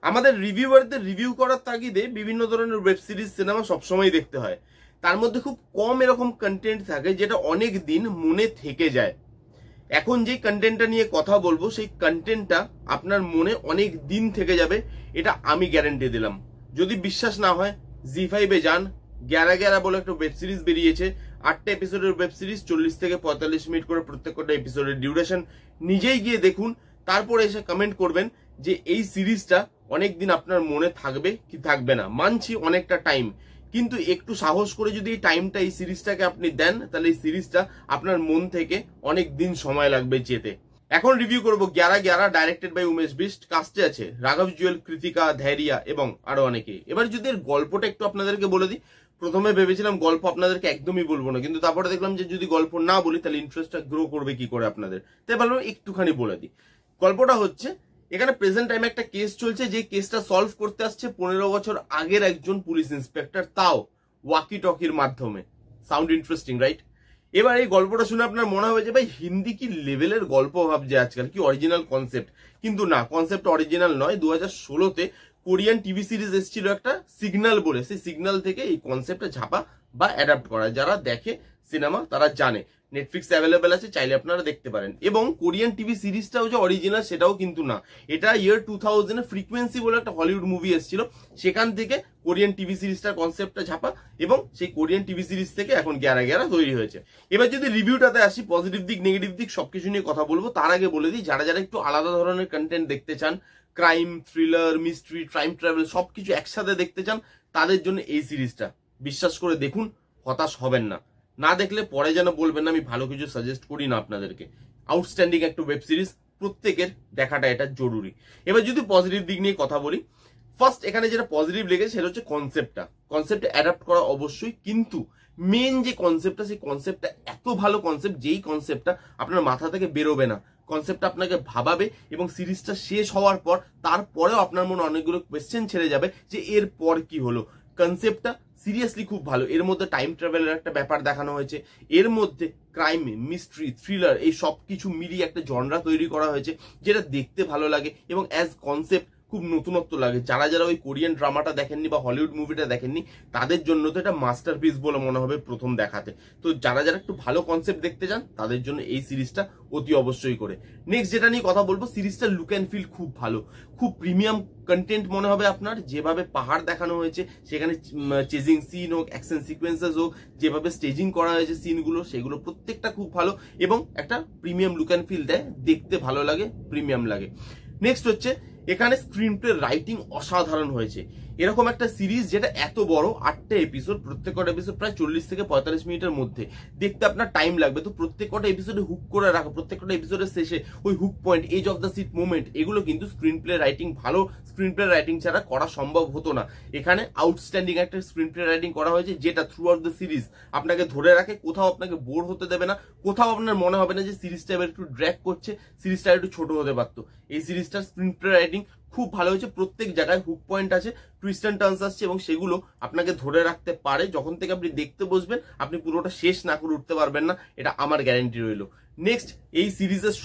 আমাদের রিভিউয়ারদের রিভিউ করার তাগিদে বিভিন্ন ধরনের ওয়েব সিরিজ সিনেমা সবসময় দেখতে হয়। তার মধ্যে খুব কম এরকম কন্টেন্ট থাকে যেটা অনেক দিন মনে থেকে যায়। এখন যে কন্টেন্টটা নিয়ে কথা বলবো সেই কন্টেন্টটা আপনার মনে অনেক দিন থেকে যাবে, এটা আমি গ্যারান্টি দিলাম। যদি বিশ্বাস না হয় জি5 এ যান, 11 বলে একটা ওয়েব সিরিজ বেরিয়েছে, 8টা এপিসোডের ওয়েব সিরিজ, 40 থেকে 45 মিনিট করে প্রত্যেকটা এপিসোডের ডিউরেশন। নিজেই গিয়ে দেখুন, তারপরে এসে কমেন্ট করবেন যে এই সিরিজটা অনেকদিন আপনার মনে থাকবে কি থাকবে না। মানছি অনেকটা টাইম, কিন্তু একটু সাহস করে যদি এই টাইমটা এই সিরিজটাকে আপনি দেন, তাহলে এই সিরিজটা আপনার মন থেকে অনেক দিন সময় লাগবে যেতে। এখন রিভিউ করবো 11 ডাইরেক্টেড বাই উমেশ বিষ্ট। কাস্টে আছে রাঘব জুয়েল, কৃতিকা, ধৈর্যা এবং আরো অনেকে। এবার যদি এর গল্পটা একটু আপনাদেরকে বলে দিই। প্রথমে ভেবেছিলাম গল্প আপনাদেরকে একদমই বলবো না, কিন্তু তারপরে দেখলাম যে যদি গল্প না বলি তাহলে ইন্টারেস্টটা গ্রো করবে কি করে আপনাদের, তাই ভাবলাম একটুখানি বলে দিই। গল্পটা হচ্ছে, এখানে প্রেজেন্ট টাইমে একটা কেস চলছে, যে কেসটা সলভ করতে আসছে 15 বছর আগের একজন পুলিশ ইন্সপেক্টর, তাও ওয়াকি টকির মাধ্যমে। Sound interesting, right? এবার এই গল্পটা শুনে আপনার মনে হবে যে ভাই হিন্দি কি লেভেলের গল্প ভাবছে আজকাল, কি অরিজিনাল কনসেপ্ট। কিন্তু না, কনসেপ্ট অরিজিনাল নয়। 2016-তে কোরিয়ান টিভি সিরিজ এসেছিল একটা সিগন্যাল বলে, সেই সিগন্যাল থেকে এই কনসেপ্টটা ঝাপা বা অ্যাডাপ্ট করা। যারা দেখে সিনেমা তারা জানে, নেটফ্লিক্স অ্যাভেলেবেল আছে, চাইলে আপনারা দেখতে পারেন। এবং কোরিয়ান টিভি সিরিজটাও যে অরিজিনাল সেটাও কিন্তু না, এটা ইয়ার 2000-এ ফ্রিকোয়েন্সি বলে একটা হলিউড মুভি এসেছিল, সেখান থেকে কোরিয়ান টিভি সিরিজটার কনসেপ্টটা ঝাপা, এবং সেই কোরিয়ান টিভি সিরিজ থেকে এখন 11 তৈরি হয়েছে। এবার যদি রিভিউটাতে আসি, পজিটিভ দিক নেগেটিভ দিক সবকিছু নিয়ে কথা বলবো। তার আগে বলে দিই, যারা যারা একটু আলাদা ধরনের কন্টেন্ট দেখতে চান, crime, thriller, mystery, time travel সবকিছু একসাথে দেখতে চান, তাদের জন্য এই সিরিজটা বিশ্বাস করে দেখুন, হতাশ হবেন না। না দেখলে পরে যেন বলবেন না আমি ভালো কিছু সাজেস্ট করি না আপনাদেরকে। আউটস্ট্যান্ডিং একটা ওয়েব সিরিজ, প্রত্যেকের দেখাটা এটা জরুরি। এবার যদি পজিটিভ দিক নিয়ে কথা বলি, ফার্স্ট এখানে যেটা পজিটিভ লেগেছে সেটা হচ্ছে কনসেপ্টটা অ্যাডাপ্ট করা অবশ্যই, কিন্তু মেন যে কনসেপ্টটা, সেই কনসেপ্টটা এত ভালো কনসেপ্ট, যেই কনসেপ্টটা আপনার মাথা থেকে বেরোবে না। কনসেপ্টটা আপনাকে ভাবাবে, এবং সিরিজটা শেষ হওয়ার পর তারপরেও আপনার মনে অনেকগুলো কোয়েশ্চেন ছেড়ে যাবে যে এর পর কি হলো। কনসেপ্টটা সিরিয়াসলি খুব ভালো। এর মধ্যে টাইম ট্রাভেলের একটা ব্যাপার দেখানো হয়েছে, এর মধ্যে ক্রাইম, মিস্ট্রি, থ্রিলার এই সব কিছু মিলিয়ে একটা জনরা তৈরি করা হয়েছে, যেটা দেখতে ভালো লাগে এবং অ্যাজ কনসেপ্ট খুব নতুনত্ব লাগে। যারা যারা ওই কোরিয়ান ড্রামাটা দেখেননি বা হলিউড মুভিটা দেখেননি, তাদের জন্য তো এটা মাস্টারপিস বলে মনে হবে প্রথম দেখাতে। তো যারা যারা একটু ভালো কনসেপ্ট দেখতে চান, তাদের জন্য এই সিরিজটা অতি অবশ্যই করে। নেক্সট যেটা নিয়ে কথা বলবো, সিরিজটা লুক অ্যান্ড ফিল খুব ভালো, খুব প্রিমিয়াম কন্টেন্ট মনে হবে আপনার। যেভাবে পাহাড় দেখানো হয়েছে, সেখানে চেজিং সিন হোক, অ্যাকশন সিকোয়েন্সেস হোক, যেভাবে স্টেজিং করা হয়েছে সিনগুলো, সেগুলো প্রত্যেকটা খুব ভালো এবং একটা প্রিমিয়াম লুক অ্যান্ড ফিল দেয়, দেখতে ভালো লাগে, প্রিমিয়াম লাগে। নেক্সট হচ্ছে, এখানে স্ক্রিন প্লে রাইটিং অসাধারণ হয়েছে। এরকম একটা সিরিজ যেটা এত বড়, 8টা এপিসোড, প্রত্যেকটা এপিসোড প্রায় 40 থেকে 45 মিনিটের মধ্যে, দেখতে আপনার টাইম লাগবে। তো প্রত্যেকটা এপিসোডে হুক করে রাখা, প্রত্যেকটা এপিসোডের শেষে ওই hook point, edge of the seat moment, এগুলো কিন্তু স্ক্রিন প্লে রাইটিং, ভালো স্ক্রিন প্লে রাইটিং ছাড়া করা সম্ভব হতো না। এখানে আউটস্ট্যান্ডিং একটা স্ক্রিন প্লে রাইটিং করা হয়েছে, যেটা থ্রু আউট দ্য সিরিজ আপনাকে ধরে রাখে, কোথাও আপনাকে বোর হতে দেবে না, কোথাও আপনার মনে হবে না যে সিরিজটা এবার একটু ড্র্যাগ করছে, সিরিজটা একটু ছোট হতে পারতো। এই সিরিজটার স্ক্রিন প্লে রাইটিং খুব ভালো হয়েছে, প্রত্যেক জায়গায় হুক পয়েন্ট আছে, টুইস্ট এন্ড টার্নস আসছে, এবং সেগুলো আপনাকে ধরে রাখতে পারে। যখন থেকে আপনি দেখতে বসবেন, আপনি পুরোটা শেষ না করে উঠতে পারবেন না, এটা আমার গ্যারান্টি রইল। নেক্সট, এই সিরিজের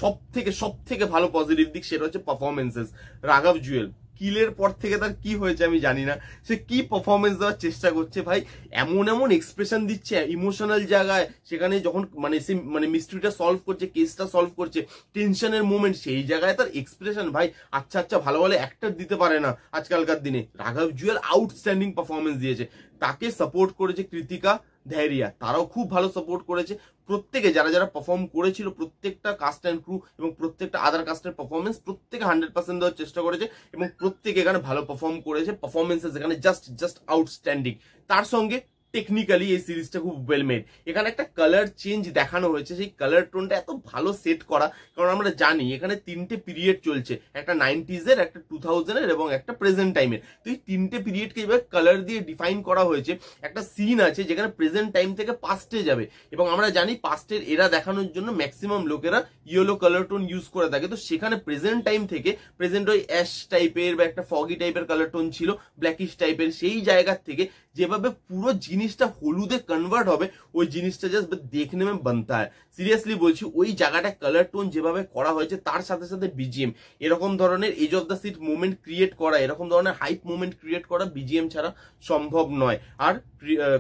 সব থেকে ভালো পজিটিভ দিক সেটা হচ্ছে পারফরমেন্সেস। রাঘব জুয়েল কিলের পর থেকে তার কি হয়েছে আমি জানি না, সে কি পারফরমেন্স দেওয়ার চেষ্টা করছে ভাই, এমন এক্সপ্রেশন দিচ্ছে ইমোশনাল জায়গায়, সেখানে যখন সে মিস্ট্রিটা সলভ করছে, কেসটা সলভ করছে, টেনশনের মোমেন্ট, সেই জায়গায় তার এক্সপ্রেশন ভাই, আচ্ছা ভালো অ্যাক্টর দিতে পারে না আজকালকার দিনে। রাঘব জুয়েল আউটস্ট্যান্ডিং পারফরমেন্স দিয়েছে। তাকে সাপোর্ট করেছে কৃতিকা, ধৈর্যা, তারাও খুব ভালো সাপোর্ট করেছে। প্রত্যেকে যারা যারা পারফর্ম করেছিল, প্রত্যেকটা কাস্ট অ্যান্ড ক্রু এবং প্রত্যেকটা আদার কাস্টের পারফরমেন্স, প্রত্যেকে 100% দেওয়ার চেষ্টা করেছে, এবং প্রত্যেকে এখানে ভালো পারফর্ম করেছে। পারফরমেন্সেস এখানে জাস্ট আউটস্ট্যান্ডিং। তার সঙ্গে টেকনিক্যালি এই সিরিজটা খুব ওয়েল মেড। এখানে একটা কালার চেঞ্জ দেখানো হয়েছে, সেই কালার টোনটা এত ভালো সেট করা, কারণ আমরা জানি এখানে 3টে পিরিয়ড চলছে, একটা 90s-এর, একটা 2000-এর এবং একটা প্রেজেন্ট টাইমের। তো এই 3টে পিরিয়ডকে এবার কালার দিয়ে ডিফাইন করা হয়েছে। একটা সিন আছে যেখানে প্রেজেন্ট টাইম থেকে পাস্টে যাবে, এবং আমরা জানি পাস্টের এরা দেখানোর জন্য ম্যাক্সিমাম লোকেরা ইয়েলো কালার টোন ইউজ করে থাকে। তো সেখানে প্রেজেন্ট টাইম থেকে, প্রেজেন্ট ওই অ্যাশ টাইপের বা একটা ফগি টাইপের কালার টোন ছিল, ব্ল্যাকিশ টাইপের, সেই জায়গার থেকে যেভাবে পুরো জিনিস জিনিসটা হলুদে কনভার্ট হবে ওই জিনিসটা জাস্ট দেখনে में बनता है। সিরিয়াসলি বলছি, ওই জায়গাটা কালার টোন যেভাবে করা হয়েছে তার সাথে সাথে বিজিএম, এরকম ধরনের edge of the seat movement create করা, এরকম ধরনের হাইপ মুভমেন্ট ক্রিয়েট করা বিজিএম ছাড়া সম্ভব নয়। আর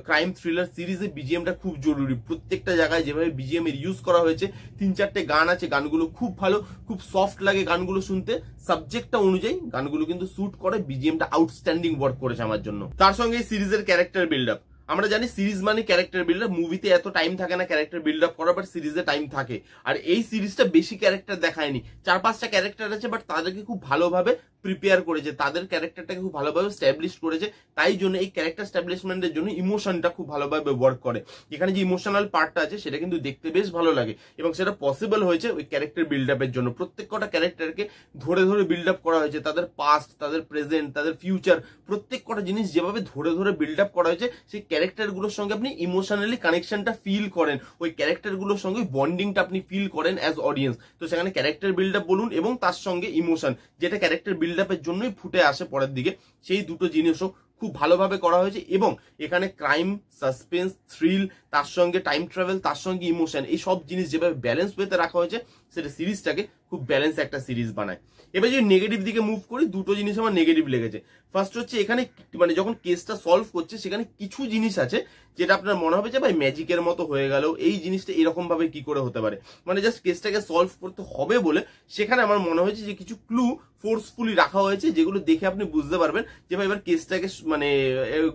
ক্রাইম থ্রিলার সিরিজে বিজিএমটা খুব জরুরি। প্রত্যেকটা জায়গায় যেভাবে বিজিএম এর ইউজ করা হয়েছে, 3-4টে গান আছে, গানগুলো খুব ভালো, খুব সফট লাগে গানগুলো শুনতে, সাবজেক্টটা অনুযায়ী গানগুলো কিন্তু স্যুট করে। বিজিএমটা আউটস্ট্যান্ডিং ওয়ার্ক করেছে আমার জন্য। তার সঙ্গে এই সিরিজের ক্যারেক্টার বিল্ড আপ, আমরা জানি সিরিজ মানে ক্যারেক্টার বিল্ড আপ, মুভিতে এত টাইম থাকে না ক্যারেক্টার বিল্ড আপ করার, বাট সিরিজে টাইম থাকে। আর এই সিরিজটা বেশি ক্যারেক্টার দেখায়নি, 4-5টা ক্যারেক্টার আছে, বাট তাদেরকে খুব ভালোভাবে প্রিপেয়ার করেছে, তাদের ক্যারেক্টারটাকে খুব ভালোভাবে স্ট্যাবলিশ করেছে। তাই জন্য এই ক্যারেক্টার স্ট্যাবলিশমেন্টের জন্য ইমোশনটা খুব ভালোভাবে ওয়ার্ক করে। এখানে যে ইমোশনাল পার্টটা আছে সেটা কিন্তু দেখতে বেশ ভালো লাগে, এবং সেটা পসিবল হয়েছে ওই ক্যারেক্টার বিল্ড আপের জন্য। প্রত্যেক কটা ক্যারেক্টারকে ধরে ধরে বিল্ড আপ করা হয়েছে, তাদের পাস্ট, তাদের প্রেজেন্ট, তাদের ফিউচার, প্রত্যেক কটা জিনিস যেভাবে ধরে ধরে বিল্ড আপ করা হয়েছে, সেই ক্যারেক্টারগুলোর সঙ্গে আপনি ইমোশনালি কানেকশনটা ফিল করেন, ওই ক্যারেক্টারগুলোর সঙ্গে বন্ডিংটা আপনি ফিল করেন অ্যাজ অডিয়েন্স। তো সেখানে ক্যারেক্টার বিল্ড আপ বলুন এবং তার সঙ্গে ইমোশন, যেটা ক্যারেক্টার বিল্ড আপের জন্যই ফুটে আসে পরের দিকে, সেই দুটো জিনিসও খুব ভালোভাবে করা হয়েছে। এবং এখানে ক্রাইম, সাসপেন্স, থ্রিল, তার সঙ্গে টাইম ট্রাভেল, তার সঙ্গে ইমোশন, এই সব জিনিস যেভাবে ব্যালেন্স ওয়েতে রাখা হয়েছে, সেটা সিরিজটাকে খুব ব্যালেন্স একটা সিরিজ বানায়। এবার যদি নেগেটিভ দিকে মুভ করি, দুটো জিনিস আমার নেগেটিভ লেগেছে। ফার্স্ট হচ্ছে এখানে মানে যখন কেসটা সলভ করছে, সেখানে কিছু জিনিস আছে যেটা আপনার মনে হবে যে ভাই ম্যাজিকের মতো হয়ে গেল, এই জিনিসটা এরকম ভাবে কি করে হতে পারে, মানে জাস্ট কেসটাকে সলভ করতে হবে বলে সেখানে আমার মনে হয়েছে যে কিছু ক্লু ফোর্সফুলি রাখা হয়েছে, যেগুলো দেখে আপনি বুঝতে পারবেন যে ভাই এবার কেসটাকে মানে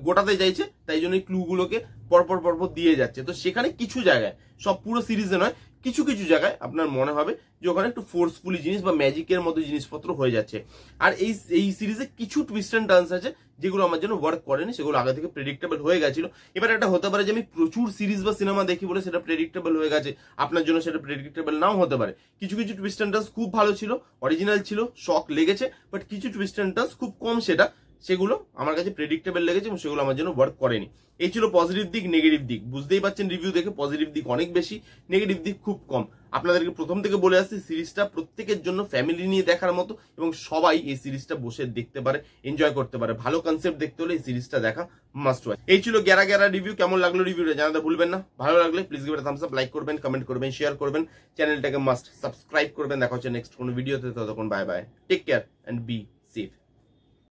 গোটাতে চাইছে, তাই জন্য ক্লু গুলোকে পরপর পরপর দিয়ে যাচ্ছে। তো সেখানে কিছু জায়গায়, সব পুরো সিরিজে নয়, কিছু কিছু জায়গায় আপনার মনে হবে যে ওখানে একটু ফোর্সফুলি জিনিস বা ম্যাজিকের মতো জিনিসপত্র হয়ে যাচ্ছে। আর এই সিরিজে কিছু টুইস্ট এন্ড টার্নস আছে যেগুলো আমার জন্য ওয়ার্ক করেনি, সেগুলো আগে থেকে প্রেডিক্টেবল হয়ে গেছিল। এবার একটা হতে পারে যে আমি প্রচুর সিরিজ বা সিনেমা দেখি বলে সেটা প্রেডিক্টেবল হয়ে গেছে, আপনার জন্য সেটা প্রেডিক্টেবল নাও হতে পারে। কিছু কিছু টুইস্ট এন্ড টার্নস খুব ভালো ছিল, অরিজিনাল ছিল, শক লেগেছে, বাট কিছু টুইস্ট এন্ড টার্নস খুব কম, সেগুলো আমার কাছে প্রেডিক্টেবল লেগেছে এবং সেগুলো আমার জন্য ওয়ার্ক করেনি। এই ছিল পজিটিভ দিক। নেগেটিভ দিক বুঝতেই পারছেন রিভিউ দেখে, পজিটিভ দিক অনেক বেশি, নেগেটিভ দিক খুব কম। আপনাদেরকে প্রথম থেকে বলে আসছি, সিরিজটা প্রত্যেকের জন্য ফ্যামিলি নিয়ে দেখার মতো, এবং সবাই এই সিরিজটা বসে দেখতে পারে, এনজয় করতে পারে। ভালো কনসেপ্ট দেখতে হলে এই সিরিজটা দেখা মাস্ট ওয়াচ। এই ছিল গ্যারা গ্যারা রিভিউ। কেমন লাগলো রিভিউটা জানাতে ভুলবেন না। ভালো লাগলে please give it a Thums up, like করবেন, কমেন্ট করবেন, শেয়ার করবেন, চ্যানেলটাকে মাস্ট সাবস্ক্রাইব করবেন। দেখা হচ্ছে নেক্সট কোনো ভিডিওতে, ততক্ষণ bye bye, take care and be safe.